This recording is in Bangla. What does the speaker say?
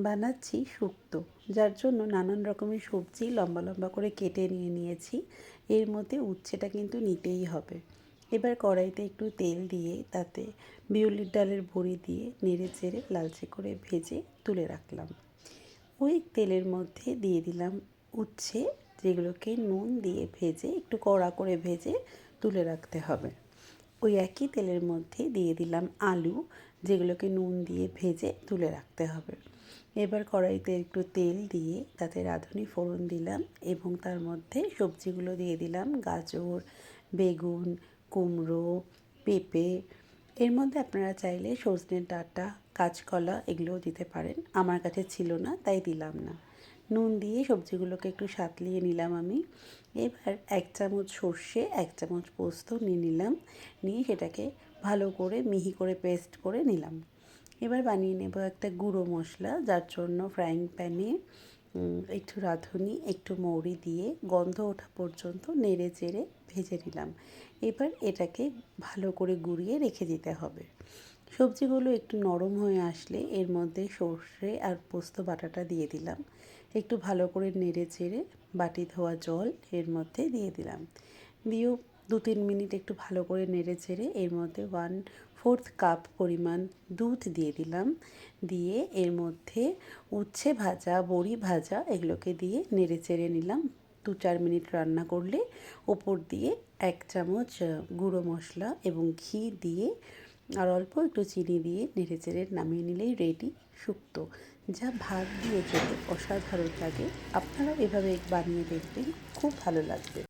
বানাচ্ছি শুক্তো, যার জন্য নানান রকমের সবজি লম্বা লম্বা করে কেটে নিয়েছি। এর মধ্যে উচ্ছেটা কিন্তু নিতেই হবে। এবার কড়াইতে একটু তেল দিয়ে তাতে বিউলির ডালের বড়ি দিয়ে নেড়ে চেড়ে লালচে করে ভেজে তুলে রাখলাম। ওই তেলের মধ্যে দিয়ে দিলাম উচ্ছে, যেগুলোকে নুন দিয়ে ভেজে একটু কড়া করে ভেজে তুলে রাখতে হবে। ওই একই তেলের মধ্যে দিয়ে দিলাম আলু, যেগুলোকে নুন দিয়ে ভেজে তুলে রাখতে হবে। এবার কড়াইতে একটু তেল দিয়ে তাতে রাঁধুনি ফোড়ন দিলাম এবং তার মধ্যে সবজিগুলো দিয়ে দিলাম গাজর, বেগুন, কুমড়ো, পেঁপে। এর মধ্যে আপনারা চাইলে সজনে ডাঁটা, কাঁচকলা এগুলোও দিতে পারেন। আমার কাছে ছিল না তাই দিলাম না। নুন দিয়ে সবজিগুলোকে একটু সাঁতলিয়ে নিলাম আমি। এবার 1 চামচ সর্ষে, 1 চামচ পোস্ত নিয়ে নিলাম। নিয়ে সেটাকে ভালো করে মিহি করে পেস্ট করে নিলাম। এবার বানিয়ে নেব একটা গুঁড়ো মশলা, যার জন্য ফ্রাইং প্যানে একটু রাঁধুনি, একটু মৌরি দিয়ে গন্ধ ওঠা পর্যন্ত নেড়ে চেড়ে ভেজে নিলাম। এবার এটাকে ভালো করে গুঁড়িয়ে রেখে দিতে হবে। সবজিগুলো একটু নরম হয়ে আসলে এর মধ্যে সর্ষে আর পোস্ত বাটাটা দিয়ে দিলাম। একটু ভালো করে নেড়ে চেড়ে বাটি ধোয়া জল এর মধ্যে দিয়ে দিলাম। দিয়েও 2-3 মিনিট একটু ভালো করে নেড়ে চেড়ে এর মধ্যে 1/4 কাপ পরিমাণ দুধ দিয়ে দিলাম। দিয়ে এর মধ্যে উচ্ছে ভাজা, বড়ি ভাজা এগুলোকে দিয়ে নেড়ে চেড়ে নিলাম। 2-4 মিনিট রান্না করলে ওপর দিয়ে 1 চামচ গুঁড়ো মশলা এবং ঘি দিয়ে আর অল্প একটু চিনি দিয়ে নেড়ে চেড়ে নামিয়ে নিলেই রেডি শুক্তো, যা ভাত দিয়ে খেতে অসাধারণ লাগে। আপনারাও এভাবে বানিয়ে দেখবেন, খুব ভালো লাগবে।